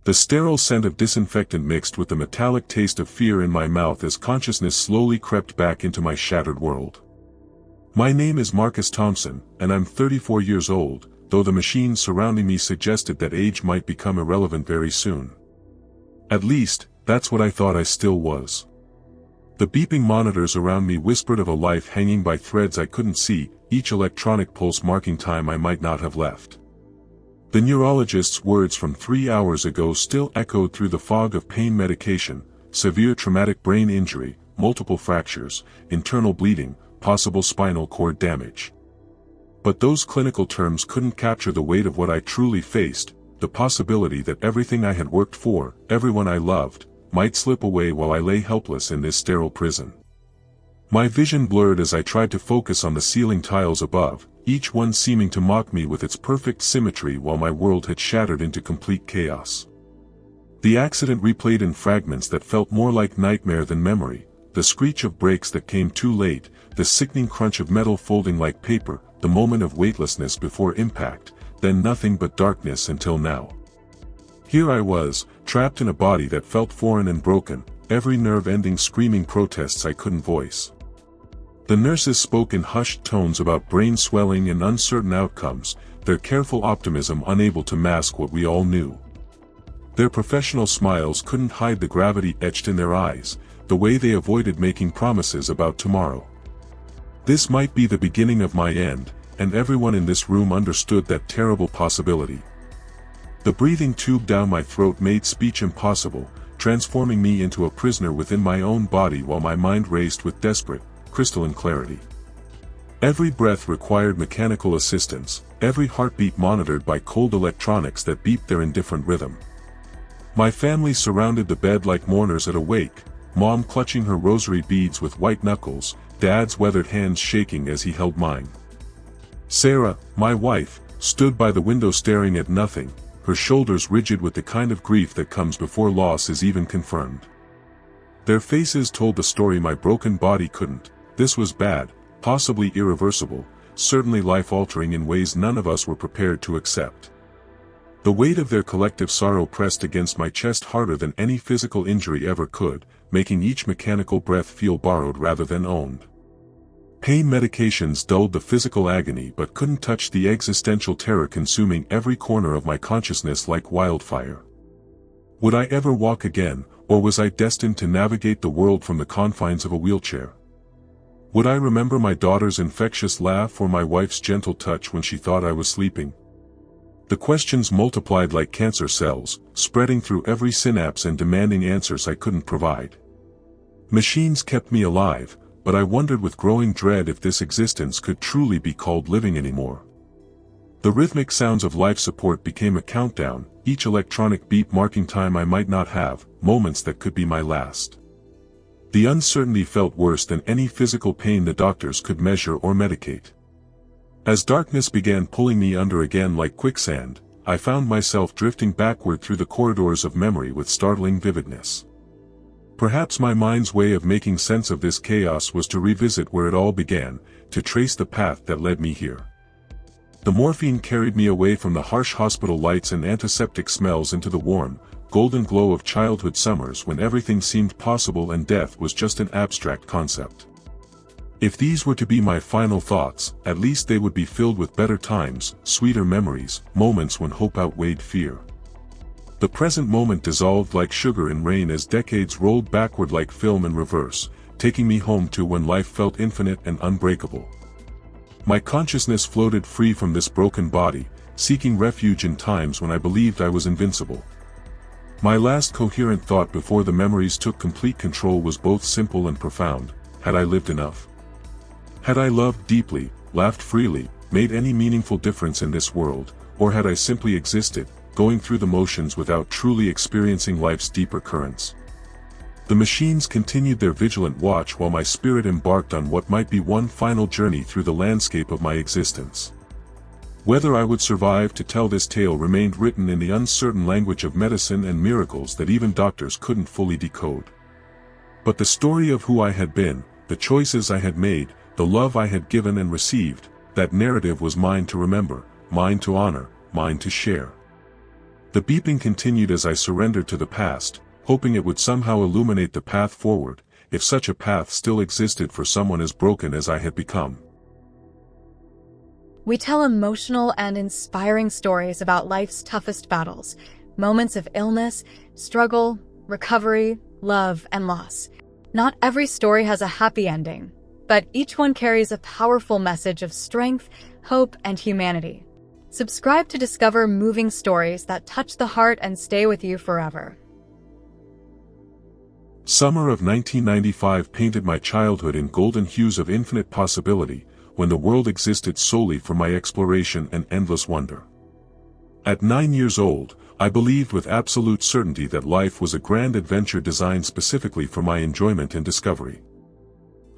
The sterile scent of disinfectant mixed with the metallic taste of fear in my mouth as consciousness slowly crept back into my shattered world. My name is Marcus Thompson, and I'm 34 years old, though the machines surrounding me suggested that age might become irrelevant very soon. At least, that's what I thought I still was. The beeping monitors around me whispered of a life hanging by threads I couldn't see, each electronic pulse marking time I might not have left. The neurologist's words from 3 hours ago still echoed through the fog of pain medication: severe traumatic brain injury, multiple fractures, internal bleeding, possible spinal cord damage. But those clinical terms couldn't capture the weight of what I truly faced, the possibility that everything I had worked for, everyone I loved, might slip away while I lay helpless in this sterile prison. My vision blurred as I tried to focus on the ceiling tiles above, each one seeming to mock me with its perfect symmetry while my world had shattered into complete chaos. The accident replayed in fragments that felt more like nightmare than memory, the screech of brakes that came too late, the sickening crunch of metal folding like paper, the moment of weightlessness before impact, then nothing but darkness until now. Here I was, trapped in a body that felt foreign and broken, every nerve ending screaming protests I couldn't voice. The nurses spoke in hushed tones about brain swelling and uncertain outcomes, their careful optimism unable to mask what we all knew. Their professional smiles couldn't hide the gravity etched in their eyes, the way they avoided making promises about tomorrow. This might be the beginning of my end, and everyone in this room understood that terrible possibility. The breathing tube down my throat made speech impossible, transforming me into a prisoner within my own body while my mind raced with desperate, crystalline clarity. Every breath required mechanical assistance, every heartbeat monitored by cold electronics that beeped their indifferent rhythm. My family surrounded the bed like mourners at a wake, Mom clutching her rosary beads with white knuckles, Dad's weathered hands shaking as he held mine. Sarah, my wife, stood by the window staring at nothing, her shoulders rigid with the kind of grief that comes before loss is even confirmed. Their faces told the story my broken body couldn't. This was bad, possibly irreversible, certainly life-altering in ways none of us were prepared to accept. The weight of their collective sorrow pressed against my chest harder than any physical injury ever could, making each mechanical breath feel borrowed rather than owned. Pain medications dulled the physical agony but couldn't touch the existential terror consuming every corner of my consciousness like wildfire. Would I ever walk again, or was I destined to navigate the world from the confines of a wheelchair? Would I remember my daughter's infectious laugh or my wife's gentle touch when she thought I was sleeping? The questions multiplied like cancer cells, spreading through every synapse and demanding answers I couldn't provide. Machines kept me alive, but I wondered with growing dread if this existence could truly be called living anymore. The rhythmic sounds of life support became a countdown, each electronic beep marking time I might not have, moments that could be my last. The uncertainty felt worse than any physical pain the doctors could measure or medicate. As darkness began pulling me under again like quicksand, I found myself drifting backward through the corridors of memory with startling vividness. Perhaps my mind's way of making sense of this chaos was to revisit where it all began, to trace the path that led me here. The morphine carried me away from the harsh hospital lights and antiseptic smells into the warm, golden glow of childhood summers when everything seemed possible and death was just an abstract concept. If these were to be my final thoughts, at least they would be filled with better times, sweeter memories, moments when hope outweighed fear. The present moment dissolved like sugar in rain as decades rolled backward like film in reverse, taking me home to when life felt infinite and unbreakable. My consciousness floated free from this broken body, seeking refuge in times when I believed I was invincible. My last coherent thought before the memories took complete control was both simple and profound: had I lived enough? Had I loved deeply, laughed freely, made any meaningful difference in this world, or had I simply existed, going through the motions without truly experiencing life's deeper currents? The machines continued their vigilant watch while my spirit embarked on what might be one final journey through the landscape of my existence. Whether I would survive to tell this tale remained written in the uncertain language of medicine and miracles that even doctors couldn't fully decode. But the story of who I had been, the choices I had made, the love I had given and received, that narrative was mine to remember, mine to honor, mine to share. The beeping continued as I surrendered to the past, hoping it would somehow illuminate the path forward, if such a path still existed for someone as broken as I had become. We tell emotional and inspiring stories about life's toughest battles, moments of illness, struggle, recovery, love, and loss. Not every story has a happy ending, but each one carries a powerful message of strength, hope, and humanity. Subscribe to discover moving stories that touch the heart and stay with you forever. Summer of 1995 painted my childhood in golden hues of infinite possibility, when the world existed solely for my exploration and endless wonder. At 9 years old, I believed with absolute certainty that life was a grand adventure designed specifically for my enjoyment and discovery.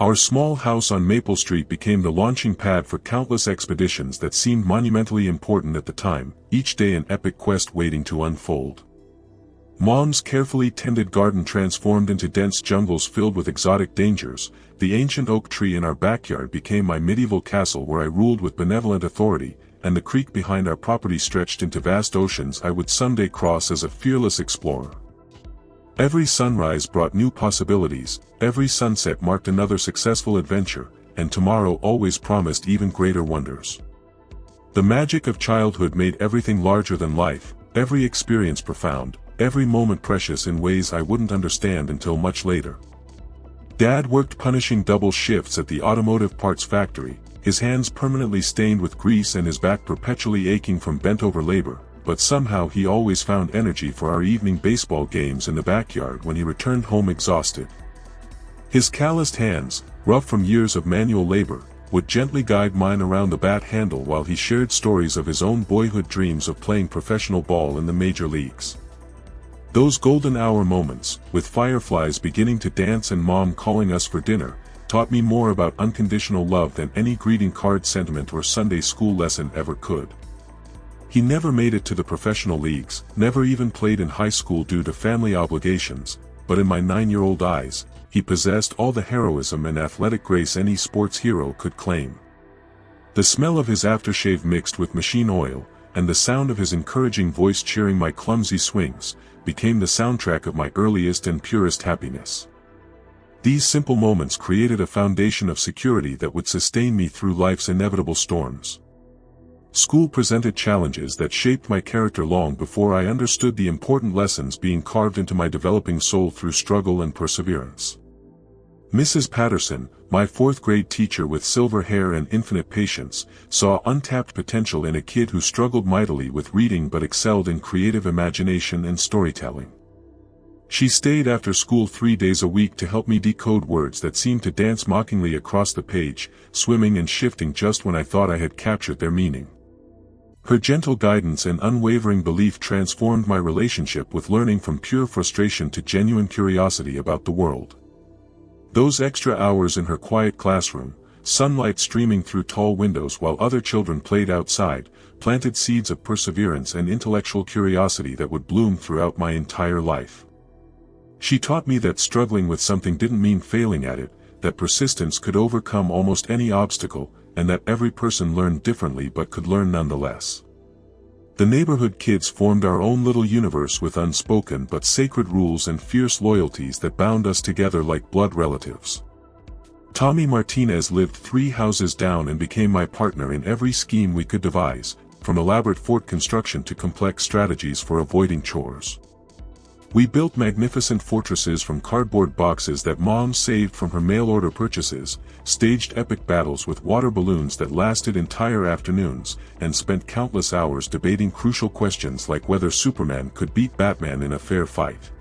Our small house on Maple Street became the launching pad for countless expeditions that seemed monumentally important at the time, each day an epic quest waiting to unfold. Mom's carefully tended garden transformed into dense jungles filled with exotic dangers. The ancient oak tree in our backyard became my medieval castle where I ruled with benevolent authority, and the creek behind our property stretched into vast oceans I would someday cross as a fearless explorer. Every sunrise brought new possibilities, every sunset marked another successful adventure, and tomorrow always promised even greater wonders. The magic of childhood made everything larger than life, every experience profound, every moment precious in ways I wouldn't understand until much later. Dad worked punishing double shifts at the automotive parts factory, his hands permanently stained with grease and his back perpetually aching from bent-over labor, but somehow he always found energy for our evening baseball games in the backyard when he returned home exhausted. His calloused hands, rough from years of manual labor, would gently guide mine around the bat handle while he shared stories of his own boyhood dreams of playing professional ball in the major leagues. Those golden hour moments, with fireflies beginning to dance and Mom calling us for dinner, taught me more about unconditional love than any greeting card sentiment or Sunday school lesson ever could. He never made it to the professional leagues, never even played in high school due to family obligations, but in my 9-year-old eyes, he possessed all the heroism and athletic grace any sports hero could claim. The smell of his aftershave mixed with machine oil, and the sound of his encouraging voice cheering my clumsy swings, became the soundtrack of my earliest and purest happiness. These simple moments created a foundation of security that would sustain me through life's inevitable storms. School presented challenges that shaped my character long before I understood the important lessons being carved into my developing soul through struggle and perseverance. Mrs. Patterson, my 4th grade teacher with silver hair and infinite patience, saw untapped potential in a kid who struggled mightily with reading but excelled in creative imagination and storytelling. She stayed after school 3 days a week to help me decode words that seemed to dance mockingly across the page, swimming and shifting just when I thought I had captured their meaning. Her gentle guidance and unwavering belief transformed my relationship with learning from pure frustration to genuine curiosity about the world. Those extra hours in her quiet classroom, sunlight streaming through tall windows while other children played outside, planted seeds of perseverance and intellectual curiosity that would bloom throughout my entire life. She taught me that struggling with something didn't mean failing at it, that persistence could overcome almost any obstacle, and that every person learned differently but could learn nonetheless. The neighborhood kids formed our own little universe with unspoken but sacred rules and fierce loyalties that bound us together like blood relatives. Tommy Martinez lived 3 houses down and became my partner in every scheme we could devise, from elaborate fort construction to complex strategies for avoiding chores. We built magnificent fortresses from cardboard boxes that Mom saved from her mail-order purchases, staged epic battles with water balloons that lasted entire afternoons, and spent countless hours debating crucial questions like whether Superman could beat Batman in a fair fight.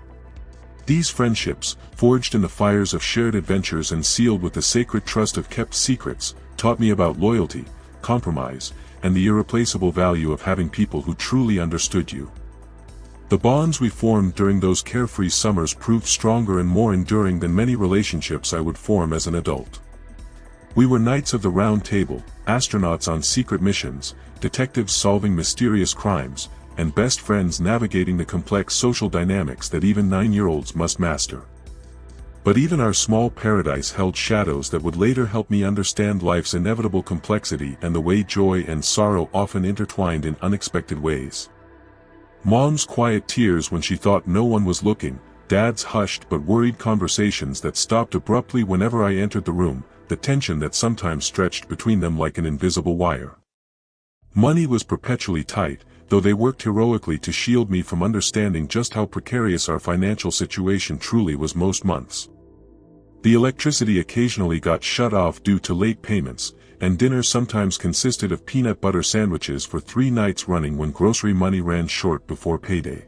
These friendships, forged in the fires of shared adventures and sealed with the sacred trust of kept secrets, taught me about loyalty, compromise, and the irreplaceable value of having people who truly understood you. The bonds we formed during those carefree summers proved stronger and more enduring than many relationships I would form as an adult. We were knights of the round table, astronauts on secret missions, detectives solving mysterious crimes, and best friends navigating the complex social dynamics that even 9-year-olds must master. But even our small paradise held shadows that would later help me understand life's inevitable complexity and the way joy and sorrow often intertwined in unexpected ways. Mom's quiet tears when she thought no one was looking, Dad's hushed but worried conversations that stopped abruptly whenever I entered the room, the tension that sometimes stretched between them like an invisible wire. Money was perpetually tight, though they worked heroically to shield me from understanding just how precarious our financial situation truly was most months. The electricity occasionally got shut off due to late payments, and dinner sometimes consisted of peanut butter sandwiches for 3 nights running when grocery money ran short before payday.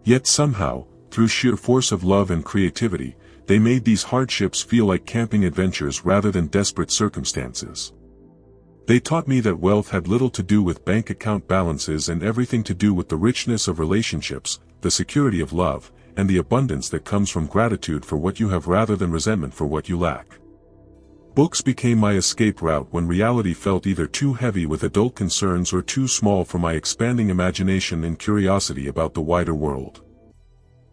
Yet somehow, through sheer force of love and creativity, they made these hardships feel like camping adventures rather than desperate circumstances. They taught me that wealth had little to do with bank account balances and everything to do with the richness of relationships, the security of love, and the abundance that comes from gratitude for what you have rather than resentment for what you lack. Books became my escape route when reality felt either too heavy with adult concerns or too small for my expanding imagination and curiosity about the wider world.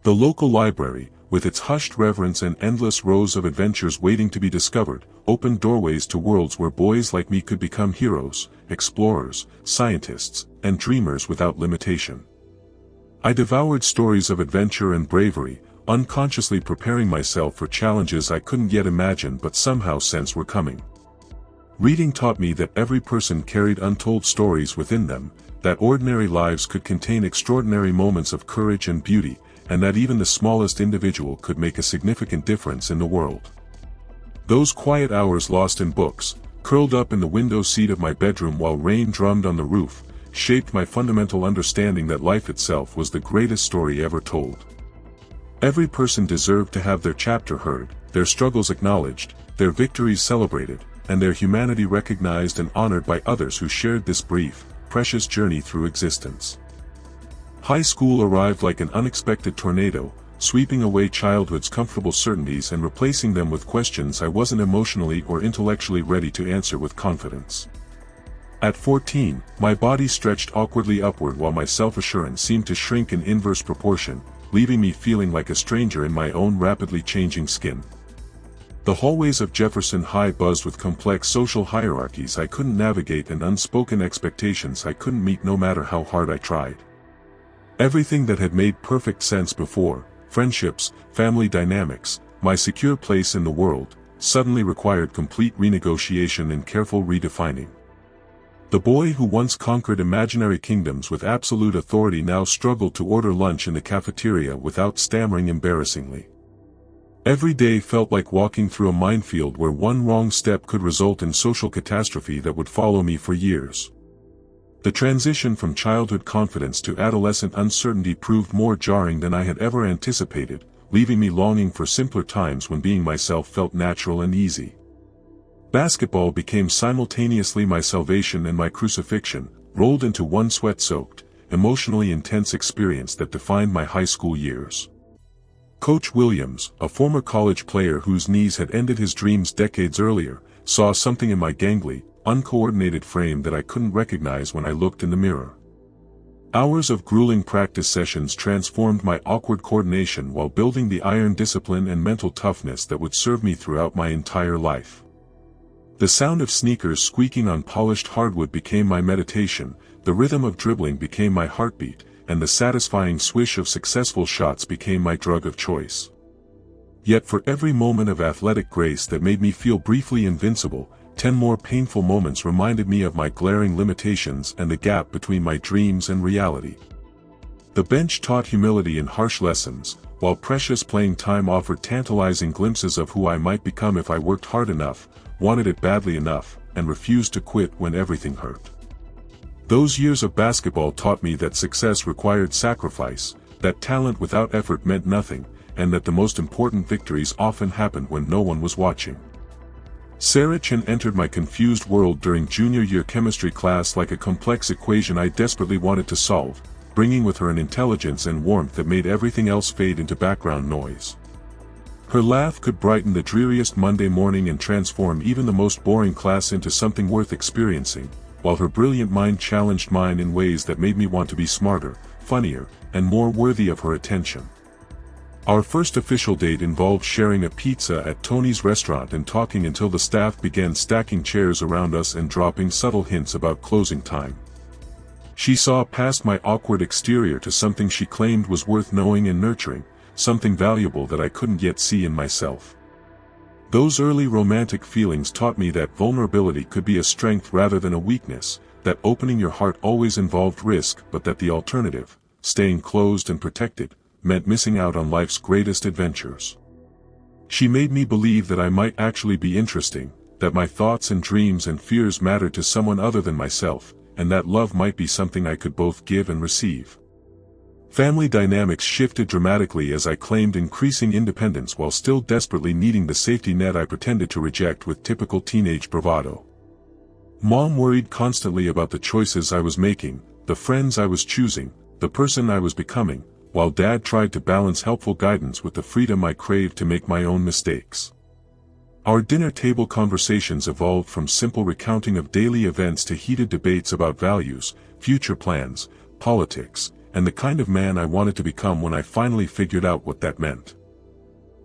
The local library, with its hushed reverence and endless rows of adventures waiting to be discovered, opened doorways to worlds where boys like me could become heroes, explorers, scientists, and dreamers without limitation. I devoured stories of adventure and bravery, unconsciously preparing myself for challenges I couldn't yet imagine but somehow sense were coming. Reading taught me that every person carried untold stories within them, that ordinary lives could contain extraordinary moments of courage and beauty, and that even the smallest individual could make a significant difference in the world. Those quiet hours lost in books, curled up in the window seat of my bedroom while rain drummed on the roof, shaped my fundamental understanding that life itself was the greatest story ever told. Every person deserved to have their chapter heard, their struggles acknowledged, their victories celebrated, and their humanity recognized and honored by others who shared this brief, precious journey through existence. High school arrived like an unexpected tornado, sweeping away childhood's comfortable certainties and replacing them with questions I wasn't emotionally or intellectually ready to answer with confidence. At 14, my body stretched awkwardly upward while my self-assurance seemed to shrink in inverse proportion, leaving me feeling like a stranger in my own rapidly changing skin. The hallways of Jefferson High buzzed with complex social hierarchies I couldn't navigate and unspoken expectations I couldn't meet no matter how hard I tried. Everything that had made perfect sense before, friendships, family dynamics, my secure place in the world, suddenly required complete renegotiation and careful redefining. The boy who once conquered imaginary kingdoms with absolute authority now struggled to order lunch in the cafeteria without stammering embarrassingly. Every day felt like walking through a minefield where one wrong step could result in social catastrophe that would follow me for years. The transition from childhood confidence to adolescent uncertainty proved more jarring than I had ever anticipated, leaving me longing for simpler times when being myself felt natural and easy. Basketball became simultaneously my salvation and my crucifixion, rolled into one sweat-soaked, emotionally intense experience that defined my high school years. Coach Williams, a former college player whose knees had ended his dreams decades earlier, saw something in my gangly, uncoordinated frame that I couldn't recognize when I looked in the mirror. Hours of grueling practice sessions transformed my awkward coordination while building the iron discipline and mental toughness that would serve me throughout my entire life. The sound of sneakers squeaking on polished hardwood became my meditation, the rhythm of dribbling became my heartbeat, and the satisfying swish of successful shots became my drug of choice. Yet for every moment of athletic grace that made me feel briefly invincible, 10 more painful moments reminded me of my glaring limitations and the gap between my dreams and reality. The bench taught humility in harsh lessons, while precious playing time offered tantalizing glimpses of who I might become if I worked hard enough, wanted it badly enough, and refused to quit when everything hurt. Those years of basketball taught me that success required sacrifice, that talent without effort meant nothing, and that the most important victories often happened when no one was watching. Sarah Chen entered my confused world during junior year chemistry class like a complex equation I desperately wanted to solve, bringing with her an intelligence and warmth that made everything else fade into background noise. Her laugh could brighten the dreariest Monday morning and transform even the most boring class into something worth experiencing, while her brilliant mind challenged mine in ways that made me want to be smarter, funnier, and more worthy of her attention. Our first official date involved sharing a pizza at Tony's restaurant and talking until the staff began stacking chairs around us and dropping subtle hints about closing time. She saw past my awkward exterior to something she claimed was worth knowing and nurturing, something valuable that I couldn't yet see in myself. Those early romantic feelings taught me that vulnerability could be a strength rather than a weakness, that opening your heart always involved risk, but that the alternative, staying closed and protected, meant missing out on life's greatest adventures. She made me believe that I might actually be interesting, that my thoughts and dreams and fears mattered to someone other than myself, and that love might be something I could both give and receive. Family dynamics shifted dramatically as I claimed increasing independence while still desperately needing the safety net I pretended to reject with typical teenage bravado. Mom worried constantly about the choices I was making, the friends I was choosing, the person I was becoming, while Dad tried to balance helpful guidance with the freedom I craved to make my own mistakes. Our dinner table conversations evolved from simple recounting of daily events to heated debates about values, future plans, politics, and the kind of man I wanted to become when I finally figured out what that meant.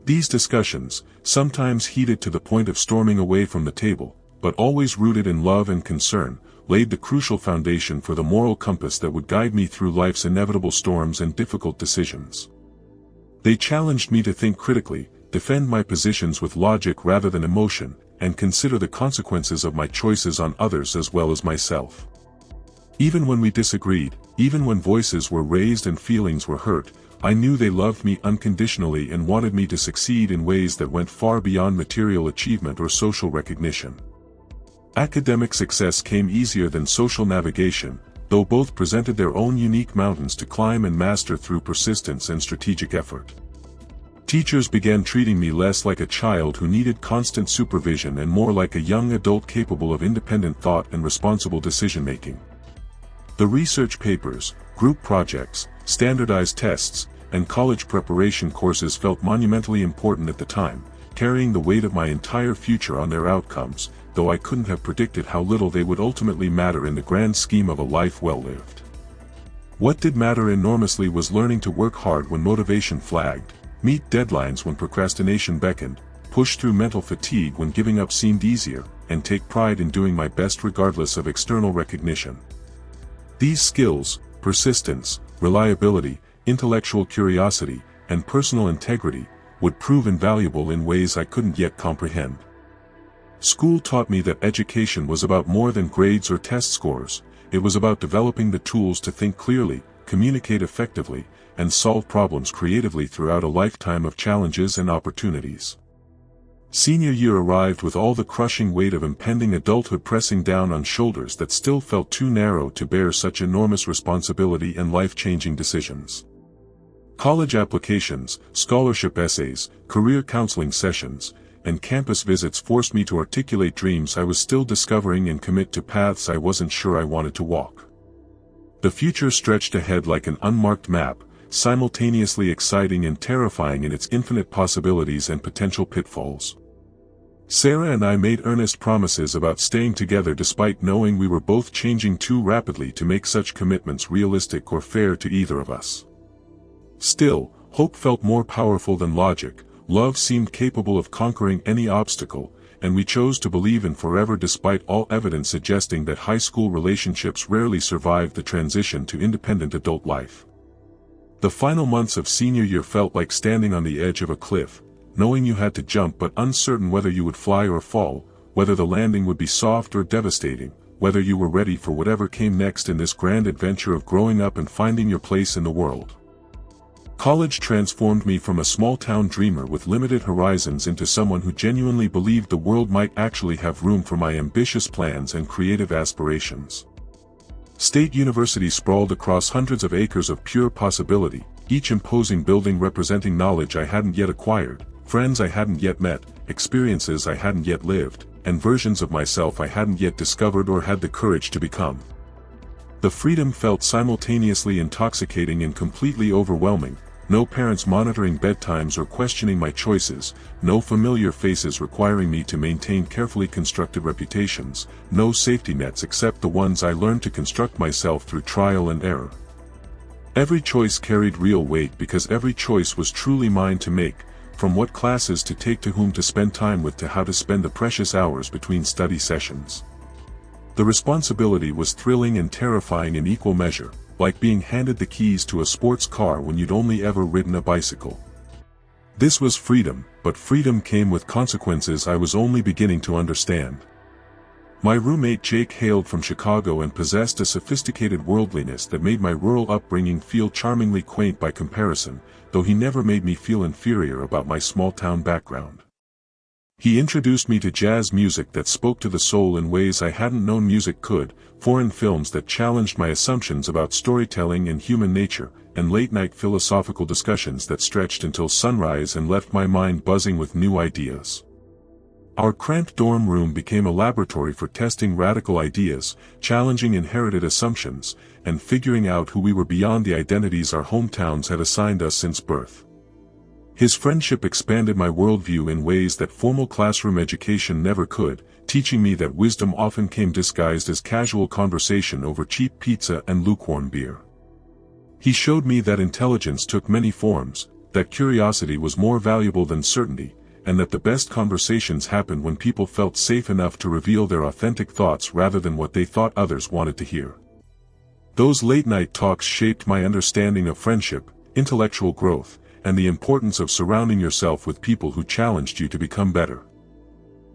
These discussions, sometimes heated to the point of storming away from the table, but always rooted in love and concern, laid the crucial foundation for the moral compass that would guide me through life's inevitable storms and difficult decisions. They challenged me to think critically, defend my positions with logic rather than emotion, and consider the consequences of my choices on others as well as myself. Even when we disagreed, even when voices were raised and feelings were hurt, I knew they loved me unconditionally and wanted me to succeed in ways that went far beyond material achievement or social recognition. Academic success came easier than social navigation, though both presented their own unique mountains to climb and master through persistence and strategic effort. Teachers began treating me less like a child who needed constant supervision and more like a young adult capable of independent thought and responsible decision-making. The research papers, group projects, standardized tests, and college preparation courses felt monumentally important at the time, carrying the weight of my entire future on their outcomes, though I couldn't have predicted how little they would ultimately matter in the grand scheme of a life well lived. What did matter enormously was learning to work hard when motivation flagged, meet deadlines when procrastination beckoned, push through mental fatigue when giving up seemed easier, and take pride in doing my best regardless of external recognition. These skills, persistence, reliability, intellectual curiosity, and personal integrity, would prove invaluable in ways I couldn't yet comprehend. School taught me that education was about more than grades or test scores. It was about developing the tools to think clearly, communicate effectively, and solve problems creatively throughout a lifetime of challenges and opportunities. Senior year arrived with all the crushing weight of impending adulthood pressing down on shoulders that still felt too narrow to bear such enormous responsibility and life-changing decisions. College applications, scholarship essays, career counseling sessions, and campus visits forced me to articulate dreams I was still discovering and commit to paths I wasn't sure I wanted to walk. The future stretched ahead like an unmarked map, simultaneously exciting and terrifying in its infinite possibilities and potential pitfalls. Sarah and I made earnest promises about staying together despite knowing we were both changing too rapidly to make such commitments realistic or fair to either of us. Still, hope felt more powerful than logic, love seemed capable of conquering any obstacle, and we chose to believe in forever despite all evidence suggesting that high school relationships rarely survived the transition to independent adult life. The final months of senior year felt like standing on the edge of a cliff, knowing you had to jump but uncertain whether you would fly or fall, whether the landing would be soft or devastating, whether you were ready for whatever came next in this grand adventure of growing up and finding your place in the world. College transformed me from a small-town dreamer with limited horizons into someone who genuinely believed the world might actually have room for my ambitious plans and creative aspirations. State University sprawled across hundreds of acres of pure possibility, each imposing building representing knowledge I hadn't yet acquired, friends I hadn't yet met, experiences I hadn't yet lived, and versions of myself I hadn't yet discovered or had the courage to become. The freedom felt simultaneously intoxicating and completely overwhelming. No parents monitoring bedtimes or questioning my choices, no familiar faces requiring me to maintain carefully constructed reputations, no safety nets except the ones I learned to construct myself through trial and error. Every choice carried real weight because every choice was truly mine to make, from what classes to take to whom to spend time with to how to spend the precious hours between study sessions. The responsibility was thrilling and terrifying in equal measure, like being handed the keys to a sports car when you'd only ever ridden a bicycle. This was freedom, but freedom came with consequences I was only beginning to understand. My roommate Jake hailed from Chicago and possessed a sophisticated worldliness that made my rural upbringing feel charmingly quaint by comparison, though he never made me feel inferior about my small-town background. He introduced me to jazz music that spoke to the soul in ways I hadn't known music could, foreign films that challenged my assumptions about storytelling and human nature, and late-night philosophical discussions that stretched until sunrise and left my mind buzzing with new ideas. Our cramped dorm room became a laboratory for testing radical ideas, challenging inherited assumptions, and figuring out who we were beyond the identities our hometowns had assigned us since birth. His friendship expanded my worldview in ways that formal classroom education never could, teaching me that wisdom often came disguised as casual conversation over cheap pizza and lukewarm beer. He showed me that intelligence took many forms, that curiosity was more valuable than certainty, and that the best conversations happened when people felt safe enough to reveal their authentic thoughts rather than what they thought others wanted to hear. Those late-night talks shaped my understanding of friendship, intellectual growth, and the importance of surrounding yourself with people who challenged you to become better.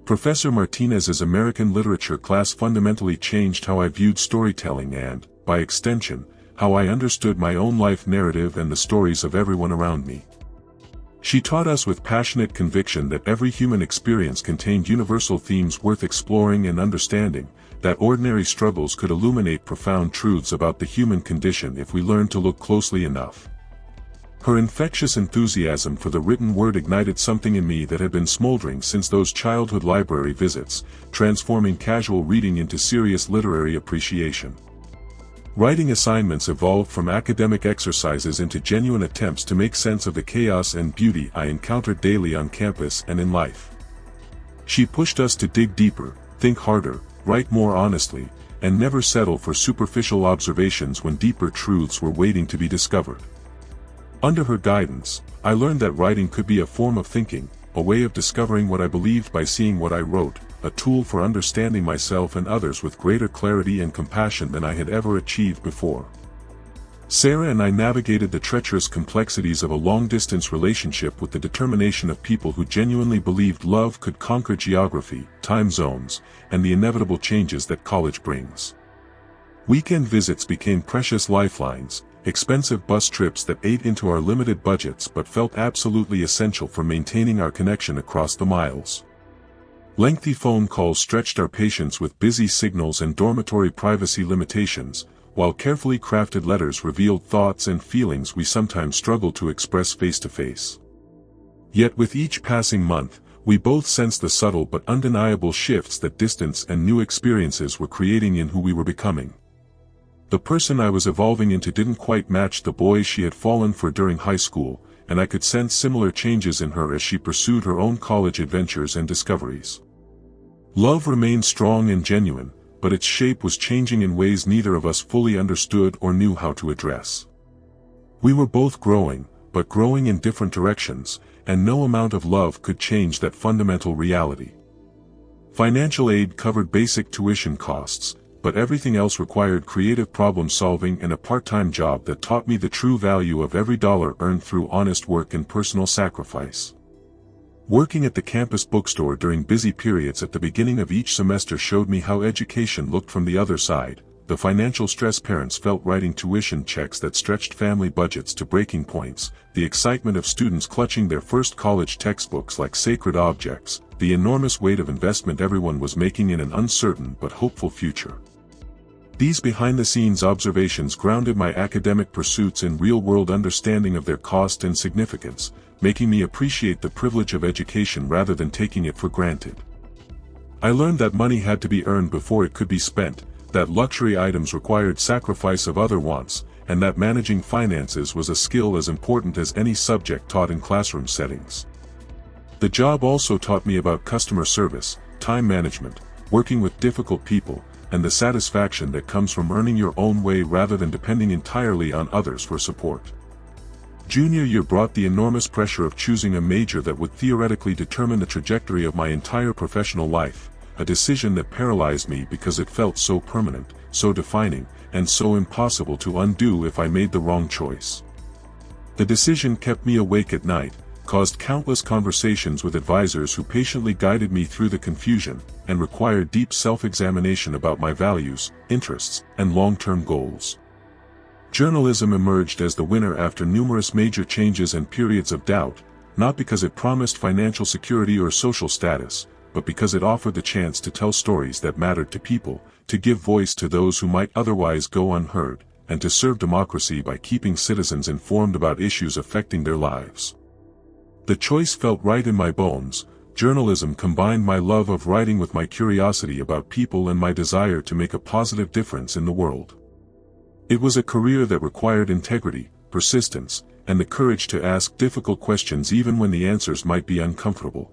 Professor Martinez's American literature class fundamentally changed how I viewed storytelling and, by extension, how I understood my own life narrative and the stories of everyone around me. She taught us with passionate conviction that every human experience contained universal themes worth exploring and understanding, that ordinary struggles could illuminate profound truths about the human condition if we learned to look closely enough. Her infectious enthusiasm for the written word ignited something in me that had been smoldering since those childhood library visits, transforming casual reading into serious literary appreciation. Writing assignments evolved from academic exercises into genuine attempts to make sense of the chaos and beauty I encountered daily on campus and in life. She pushed us to dig deeper, think harder, write more honestly, and never settle for superficial observations when deeper truths were waiting to be discovered. Under her guidance, I learned that writing could be a form of thinking, a way of discovering what I believed by seeing what I wrote, a tool for understanding myself and others with greater clarity and compassion than I had ever achieved before. Sarah and I navigated the treacherous complexities of a long-distance relationship with the determination of people who genuinely believed love could conquer geography, time zones, and the inevitable changes that college brings. Weekend visits became precious lifelines, expensive bus trips that ate into our limited budgets but felt absolutely essential for maintaining our connection across the miles. Lengthy phone calls stretched our patience with busy signals and dormitory privacy limitations, while carefully crafted letters revealed thoughts and feelings we sometimes struggled to express face-to-face. Yet with each passing month, we both sensed the subtle but undeniable shifts that distance and new experiences were creating in who we were becoming. The person I was evolving into didn't quite match the boy she had fallen for during high school, and I could sense similar changes in her as she pursued her own college adventures and discoveries. Love remained strong and genuine, but its shape was changing in ways neither of us fully understood or knew how to address. We were both growing, but growing in different directions, and no amount of love could change that fundamental reality. Financial aid covered basic tuition costs, but everything else required creative problem-solving and a part-time job that taught me the true value of every dollar earned through honest work and personal sacrifice. Working at the campus bookstore during busy periods at the beginning of each semester showed me how education looked from the other side, the financial stress parents felt writing tuition checks that stretched family budgets to breaking points, the excitement of students clutching their first college textbooks like sacred objects, the enormous weight of investment everyone was making in an uncertain but hopeful future. These behind-the-scenes observations grounded my academic pursuits in real-world understanding of their cost and significance, making me appreciate the privilege of education rather than taking it for granted. I learned that money had to be earned before it could be spent, that luxury items required sacrifice of other wants, and that managing finances was a skill as important as any subject taught in classroom settings. The job also taught me about customer service, time management, working with difficult people, and the satisfaction that comes from earning your own way rather than depending entirely on others for support. Junior year brought the enormous pressure of choosing a major that would theoretically determine the trajectory of my entire professional life, a decision that paralyzed me because it felt so permanent, so defining, and so impossible to undo if I made the wrong choice. The decision kept me awake at night, caused countless conversations with advisors who patiently guided me through the confusion, and required deep self-examination about my values, interests, and long-term goals. Journalism emerged as the winner after numerous major changes and periods of doubt, not because it promised financial security or social status, but because it offered the chance to tell stories that mattered to people, to give voice to those who might otherwise go unheard, and to serve democracy by keeping citizens informed about issues affecting their lives. The choice felt right in my bones. Journalism combined my love of writing with my curiosity about people and my desire to make a positive difference in the world. It was a career that required integrity, persistence, and the courage to ask difficult questions even when the answers might be uncomfortable.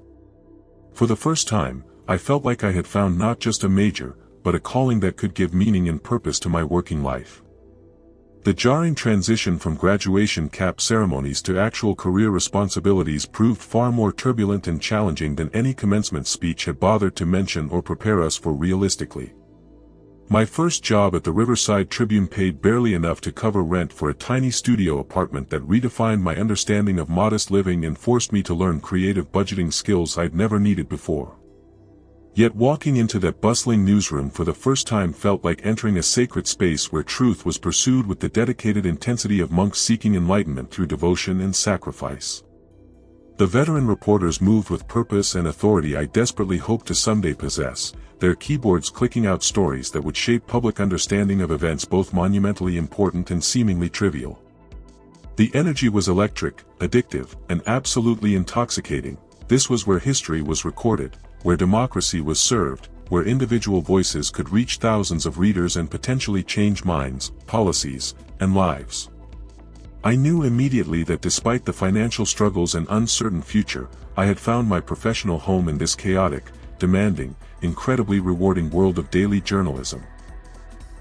For the first time, I felt like I had found not just a major, but a calling that could give meaning and purpose to my working life. The jarring transition from graduation cap ceremonies to actual career responsibilities proved far more turbulent and challenging than any commencement speech had bothered to mention or prepare us for realistically. My first job at the Riverside Tribune paid barely enough to cover rent for a tiny studio apartment that redefined my understanding of modest living and forced me to learn creative budgeting skills I'd never needed before. Yet walking into that bustling newsroom for the first time felt like entering a sacred space where truth was pursued with the dedicated intensity of monks seeking enlightenment through devotion and sacrifice. The veteran reporters moved with purpose and authority I desperately hoped to someday possess, their keyboards clicking out stories that would shape public understanding of events both monumentally important and seemingly trivial. The energy was electric, addictive, and absolutely intoxicating. This was where history was recorded, where democracy was served, where individual voices could reach thousands of readers and potentially change minds, policies, and lives. I knew immediately that despite the financial struggles and uncertain future, I had found my professional home in this chaotic, demanding, incredibly rewarding world of daily journalism.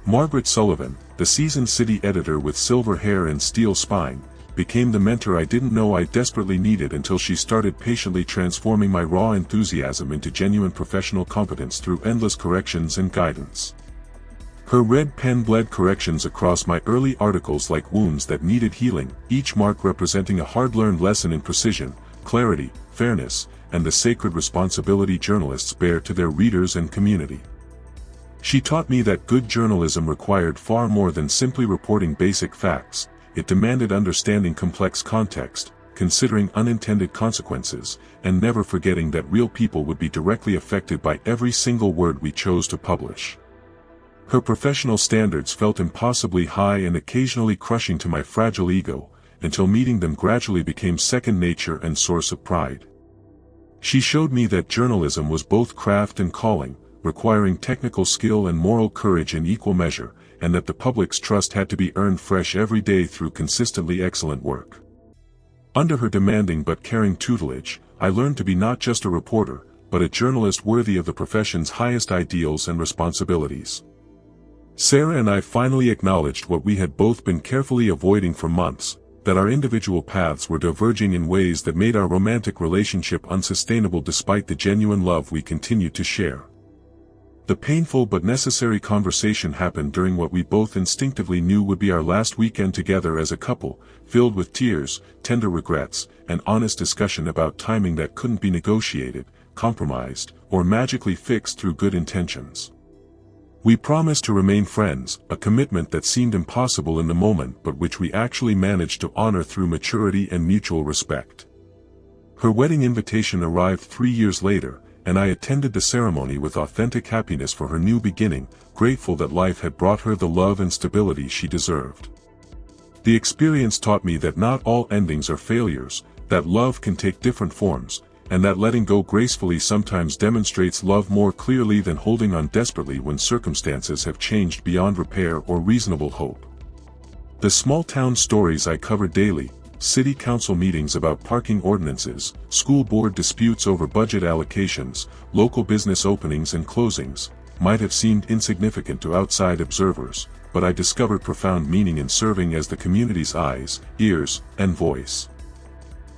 Margaret Sullivan, the seasoned city editor with silver hair and steel spine, became the mentor I didn't know I desperately needed until she started patiently transforming my raw enthusiasm into genuine professional competence through endless corrections and guidance. Her red pen bled corrections across my early articles like wounds that needed healing, each mark representing a hard-learned lesson in precision, clarity, fairness, and the sacred responsibility journalists bear to their readers and community. She taught me that good journalism required far more than simply reporting basic facts. It demanded understanding complex context, considering unintended consequences, and never forgetting that real people would be directly affected by every single word we chose to publish. Her professional standards felt impossibly high and occasionally crushing to my fragile ego, until meeting them gradually became second nature and source of pride. She showed me that journalism was both craft and calling, requiring technical skill and moral courage in equal measure, and that the public's trust had to be earned fresh every day through consistently excellent work. Under her demanding but caring tutelage, I learned to be not just a reporter, but a journalist worthy of the profession's highest ideals and responsibilities. Sarah and I finally acknowledged what we had both been carefully avoiding for months, that our individual paths were diverging in ways that made our romantic relationship unsustainable despite the genuine love we continued to share. The painful but necessary conversation happened during what we both instinctively knew would be our last weekend together as a couple, filled with tears, tender regrets, and honest discussion about timing that couldn't be negotiated, compromised, or magically fixed through good intentions. We promised to remain friends, a commitment that seemed impossible in the moment but which we actually managed to honor through maturity and mutual respect. Her wedding invitation arrived 3 years later, and I attended the ceremony with authentic happiness for her new beginning, grateful that life had brought her the love and stability she deserved. The experience taught me that not all endings are failures, that love can take different forms, and that letting go gracefully sometimes demonstrates love more clearly than holding on desperately when circumstances have changed beyond repair or reasonable hope. The small-town stories I covered daily, city council meetings about parking ordinances, school board disputes over budget allocations, local business openings and closings, might have seemed insignificant to outside observers, but I discovered profound meaning in serving as the community's eyes, ears, and voice.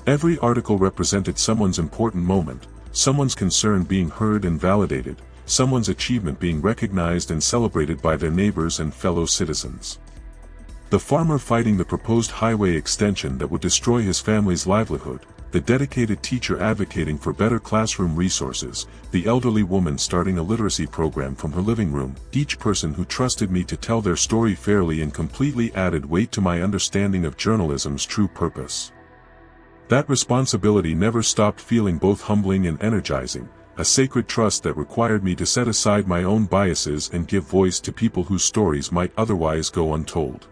Every article represented someone's important moment, someone's concern being heard and validated, someone's achievement being recognized and celebrated by their neighbors and fellow citizens. The farmer fighting the proposed highway extension that would destroy his family's livelihood, the dedicated teacher advocating for better classroom resources, the elderly woman starting a literacy program from her living room, each person who trusted me to tell their story fairly and completely added weight to my understanding of journalism's true purpose. That responsibility never stopped feeling both humbling and energizing, a sacred trust that required me to set aside my own biases and give voice to people whose stories might otherwise go untold.